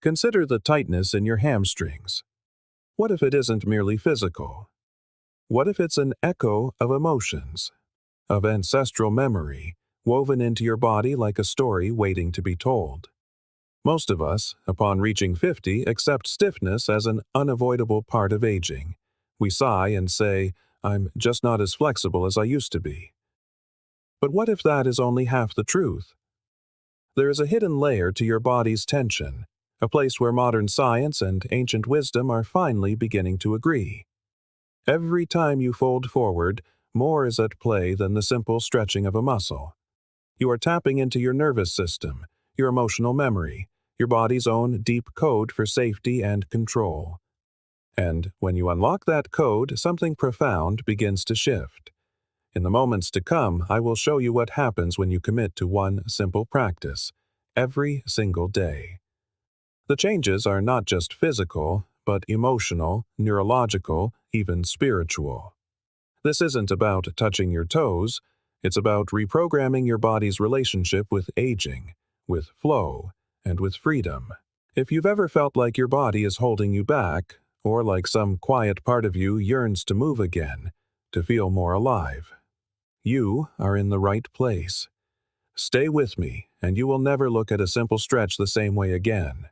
Consider the tightness in your hamstrings. What if it isn't merely physical? What if it's an echo of emotions, of ancestral memory, woven into your body like a story waiting to be told? Most of us, upon reaching 50, accept stiffness as an unavoidable part of aging. We sigh and say, "I'm just not as flexible as I used to be." But what if that is only half the truth? There is a hidden layer to your body's tension, a place where modern science and ancient wisdom are finally beginning to agree. Every time you fold forward, more is at play than the simple stretching of a muscle. You are tapping into your nervous system, your emotional memory, your body's own deep code for safety and control. And when you unlock that code, something profound begins to shift. In the moments to come, I will show you what happens when you commit to one simple practice, every single day. The changes are not just physical, but emotional, neurological, even spiritual. This isn't about touching your toes, it's about reprogramming your body's relationship with aging, with flow, and with freedom. If you've ever felt like your body is holding you back, or like some quiet part of you yearns to move again, to feel more alive, you are in the right place. Stay with me, and you will never look at a simple stretch the same way again.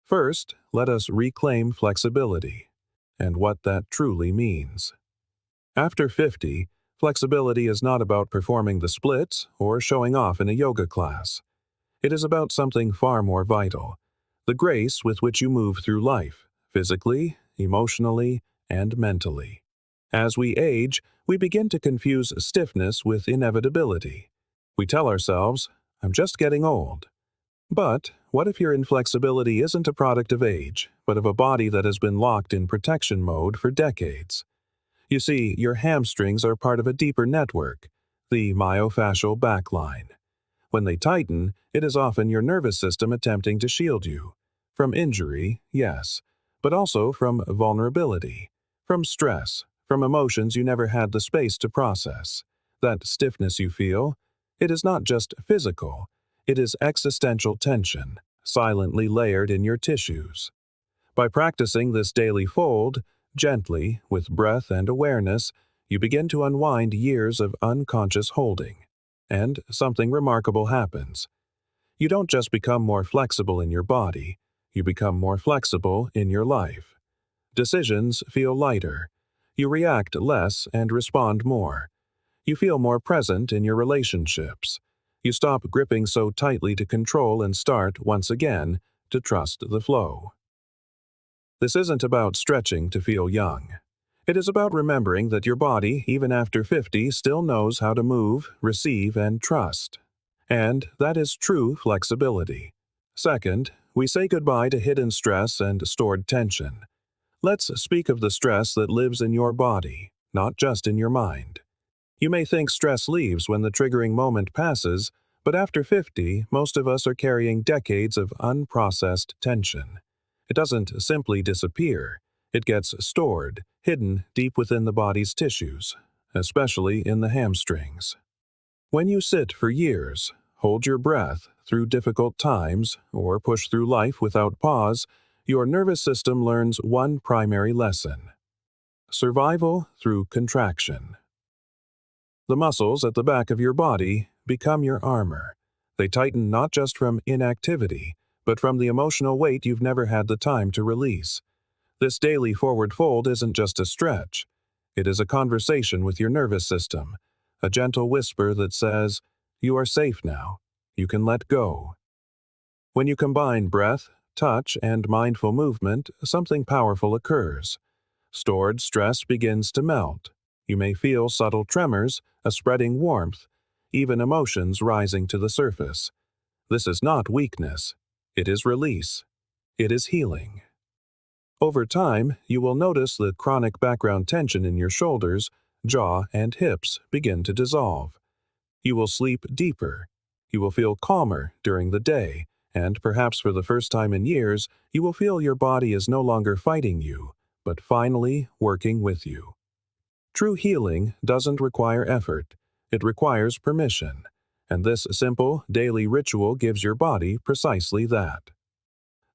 First, let us reclaim flexibility, and what that truly means. After 50, flexibility is not about performing the splits or showing off in a yoga class. It is about something far more vital, the grace with which you move through life, physically, emotionally, and mentally. As we age, we begin to confuse stiffness with inevitability. We tell ourselves, "I'm just getting old." But what if your inflexibility isn't a product of age, but of a body that has been locked in protection mode for decades? You see, your hamstrings are part of a deeper network, the myofascial backline. When they tighten, it is often your nervous system attempting to shield you. From injury, yes, but also from vulnerability, from stress, from emotions you never had the space to process. That stiffness you feel, it is not just physical, it is existential tension, silently layered in your tissues. By practicing this daily fold, gently, with breath and awareness, you begin to unwind years of unconscious holding. And something remarkable happens. You don't just become more flexible in your body, you become more flexible in your life. Decisions feel lighter. You react less and respond more. You feel more present in your relationships. You stop gripping so tightly to control and start, once again, to trust the flow. This isn't about stretching to feel young. It is about remembering that your body, even after 50, still knows how to move, receive, and trust. And that is true flexibility. Second, we say goodbye to hidden stress and stored tension. Let's speak of the stress that lives in your body, not just in your mind. You may think stress leaves when the triggering moment passes, but after 50, most of us are carrying decades of unprocessed tension. It doesn't simply disappear. It gets stored, hidden deep within the body's tissues, especially in the hamstrings. When you sit for years, hold your breath through difficult times, or push through life without pause, your nervous system learns one primary lesson: survival through contraction. The muscles at the back of your body become your armor. They tighten not just from inactivity, but from the emotional weight you've never had the time to release. This daily forward fold isn't just a stretch. It is a conversation with your nervous system, a gentle whisper that says, "You are safe now. You can let go." When you combine breath, touch, and mindful movement, something powerful occurs. Stored stress begins to melt. You may feel subtle tremors, a spreading warmth, even emotions rising to the surface. This is not weakness. It is release. It is healing. Over time, you will notice the chronic background tension in your shoulders, jaw, and hips begin to dissolve. You will sleep deeper. You will feel calmer during the day, and perhaps for the first time in years, you will feel your body is no longer fighting you, but finally working with you. True healing doesn't require effort. It requires permission. And this simple, daily ritual gives your body precisely that.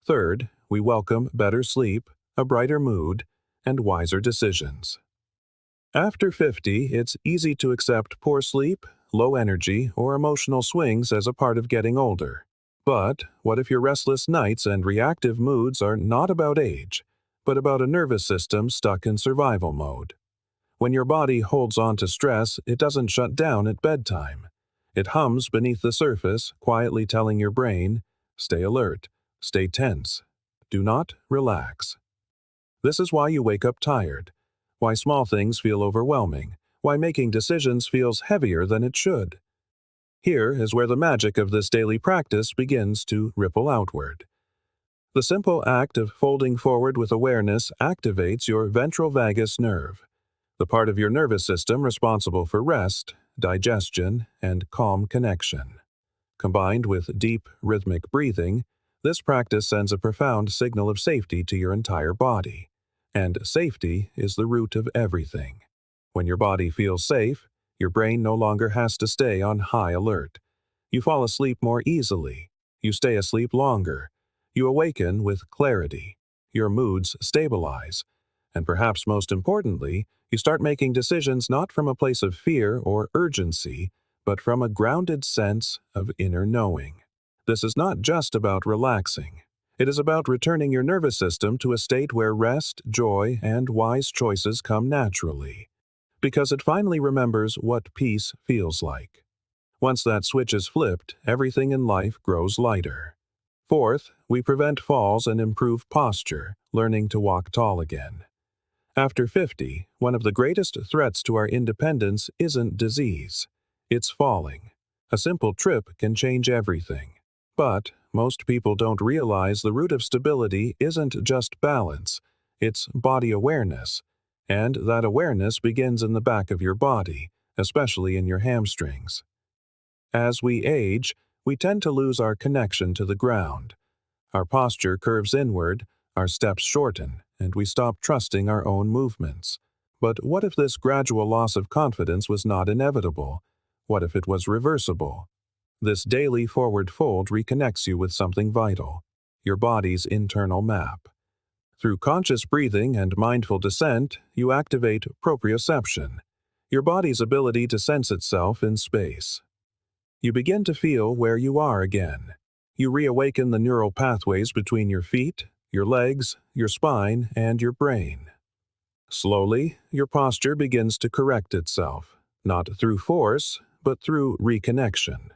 Third, we welcome better sleep, a brighter mood, and wiser decisions. After 50, it's easy to accept poor sleep, low energy, or emotional swings as a part of getting older. But what if your restless nights and reactive moods are not about age, but about a nervous system stuck in survival mode? When your body holds on to stress, it doesn't shut down at bedtime. It hums beneath the surface, quietly telling your brain, stay alert, stay tense, do not relax. This is why you wake up tired, why small things feel overwhelming, why making decisions feels heavier than it should. Here is where the magic of this daily practice begins to ripple outward. The simple act of folding forward with awareness activates your ventral vagus nerve, the part of your nervous system responsible for rest, digestion, and calm connection. Combined with deep, rhythmic breathing, this practice sends a profound signal of safety to your entire body. And safety is the root of everything. When your body feels safe, your brain no longer has to stay on high alert. You fall asleep more easily. You stay asleep longer. You awaken with clarity. Your moods stabilize. And perhaps most importantly, you start making decisions not from a place of fear or urgency, but from a grounded sense of inner knowing. This is not just about relaxing. It is about returning your nervous system to a state where rest, joy, and wise choices come naturally, because it finally remembers what peace feels like. Once that switch is flipped, everything in life grows lighter. Fourth, we prevent falls and improve posture, learning to walk tall again. After 50, one of the greatest threats to our independence isn't disease. It's falling. A simple trip can change everything. But most people don't realize the root of stability isn't just balance, it's body awareness. And that awareness begins in the back of your body, especially in your hamstrings. As we age, we tend to lose our connection to the ground. Our posture curves inward, our steps shorten, and we stop trusting our own movements. But what if this gradual loss of confidence was not inevitable? What if it was reversible? This daily forward fold reconnects you with something vital, your body's internal map. Through conscious breathing and mindful descent, you activate proprioception, your body's ability to sense itself in space. You begin to feel where you are again. You reawaken the neural pathways between your feet, your legs, your spine, and your brain. Slowly, your posture begins to correct itself, not through force, but through reconnection.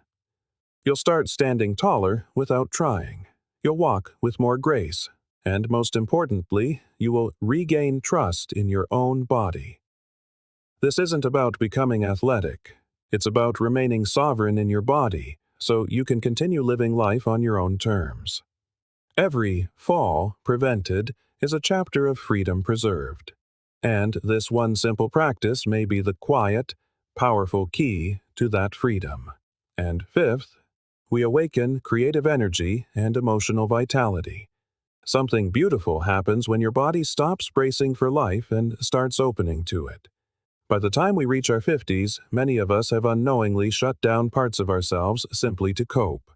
You'll start standing taller without trying. You'll walk with more grace. And most importantly, you will regain trust in your own body. This isn't about becoming athletic. It's about remaining sovereign in your body, so you can continue living life on your own terms. Every fall prevented is a chapter of freedom preserved. And this one simple practice may be the quiet, powerful key to that freedom. And fifth, we awaken creative energy and emotional vitality. Something beautiful happens when your body stops bracing for life and starts opening to it. By the time we reach our 50s, many of us have unknowingly shut down parts of ourselves simply to cope.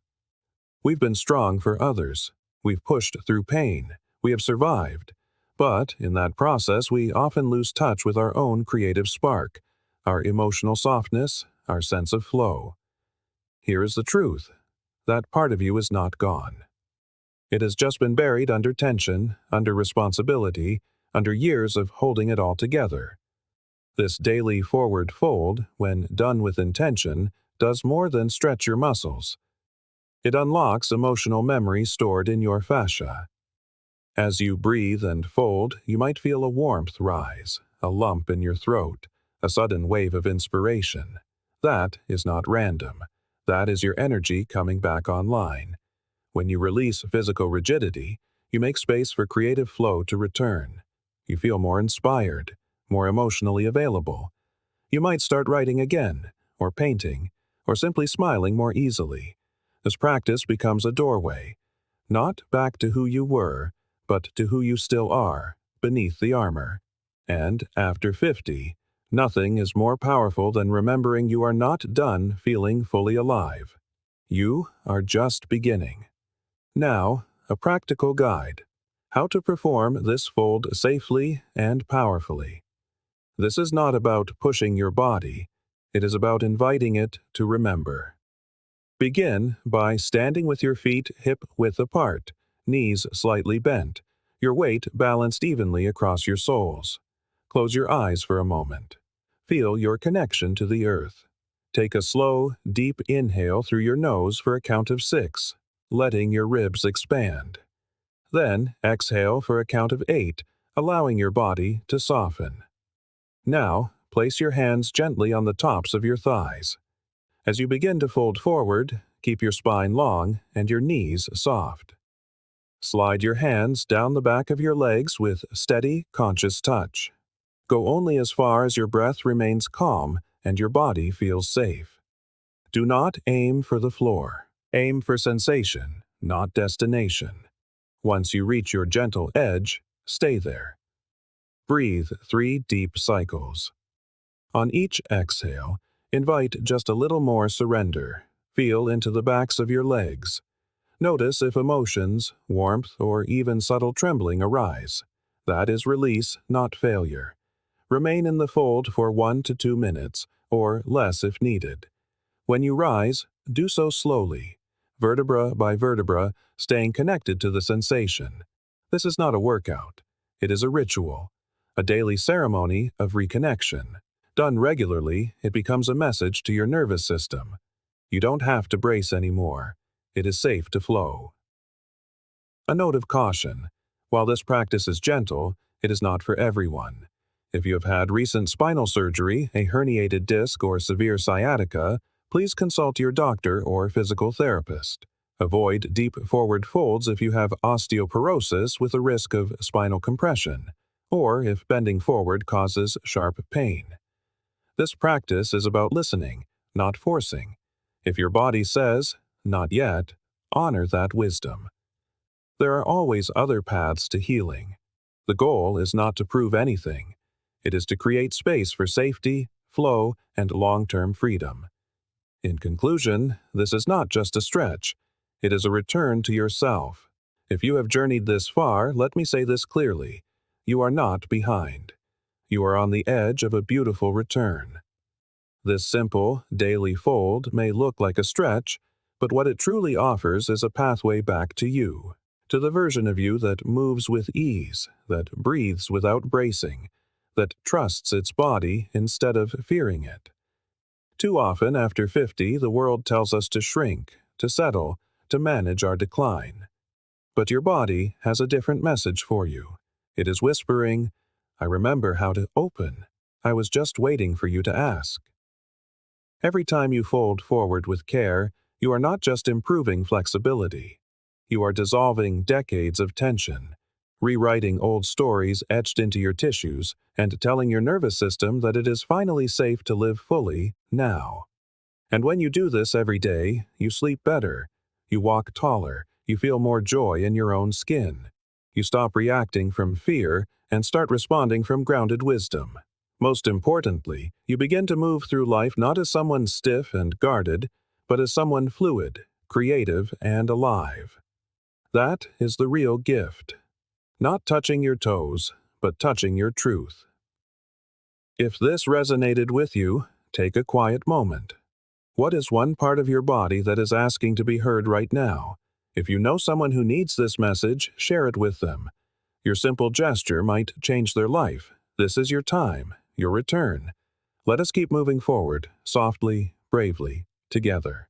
We've been strong for others. We've pushed through pain. We have survived. But in that process, we often lose touch with our own creative spark, our emotional softness, our sense of flow. Here is the truth. That part of you is not gone. It has just been buried under tension, under responsibility, under years of holding it all together. This daily forward fold, when done with intention, does more than stretch your muscles. It unlocks emotional memory stored in your fascia. As you breathe and fold, you might feel a warmth rise, a lump in your throat, a sudden wave of inspiration. That is not random. That is your energy coming back online. When you release physical rigidity, you make space for creative flow to return. You feel more inspired, more emotionally available. You might start writing again, or painting, or simply smiling more easily. This practice becomes a doorway, not back to who you were, but to who you still are, beneath the armor. And after 50, nothing is more powerful than remembering you are not done feeling fully alive. You are just beginning. Now, a practical guide. How to perform this fold safely and powerfully. This is not about pushing your body. It is about inviting it to remember. Begin by standing with your feet hip-width apart, knees slightly bent, your weight balanced evenly across your soles. Close your eyes for a moment. Feel your connection to the earth. Take a slow, deep inhale through your nose for a count of 6, letting your ribs expand. Then exhale for a count of 8, allowing your body to soften. Now, place your hands gently on the tops of your thighs. As you begin to fold forward, keep your spine long and your knees soft. Slide your hands down the back of your legs with steady, conscious touch. Go only as far as your breath remains calm and your body feels safe. Do not aim for the floor. Aim for sensation, not destination. Once you reach your gentle edge, stay there. Breathe 3 deep cycles. On each exhale, invite just a little more surrender. Feel into the backs of your legs. Notice if emotions, warmth, or even subtle trembling arise. That is release, not failure. Remain in the fold for 1 to 2 minutes, or less if needed. When you rise, do so slowly, vertebra by vertebra, staying connected to the sensation. This is not a workout. It is a ritual, a daily ceremony of reconnection. Done regularly, it becomes a message to your nervous system. You don't have to brace anymore. It is safe to flow. A note of caution. While this practice is gentle, it is not for everyone. If you have had recent spinal surgery, a herniated disc, or severe sciatica, please consult your doctor or physical therapist. Avoid deep forward folds if you have osteoporosis with a risk of spinal compression, or if bending forward causes sharp pain. This practice is about listening, not forcing. If your body says, "Not yet," honor that wisdom. There are always other paths to healing. The goal is not to prove anything. It is to create space for safety, flow, and long-term freedom. In conclusion, this is not just a stretch. It is a return to yourself. If you have journeyed this far, let me say this clearly. You are not behind. You are on the edge of a beautiful return. This simple, daily fold may look like a stretch, but what it truly offers is a pathway back to you, to the version of you that moves with ease, that breathes without bracing, that trusts its body instead of fearing it. Too often, after 50, the world tells us to shrink, to settle, to manage our decline. But your body has a different message for you. It is whispering, "I remember how to open. I was just waiting for you to ask." Every time you fold forward with care, you are not just improving flexibility. You are dissolving decades of tension, rewriting old stories etched into your tissues, and telling your nervous system that it is finally safe to live fully now. And when you do this every day, you sleep better, you walk taller, you feel more joy in your own skin. You stop reacting from fear and start responding from grounded wisdom. Most importantly, you begin to move through life not as someone stiff and guarded, but as someone fluid, creative, and alive. That is the real gift. Not touching your toes, but touching your truth. If this resonated with you, take a quiet moment. What is one part of your body that is asking to be heard right now? If you know someone who needs this message, share it with them. Your simple gesture might change their life. This is your time, your return. Let us keep moving forward, softly, bravely, together.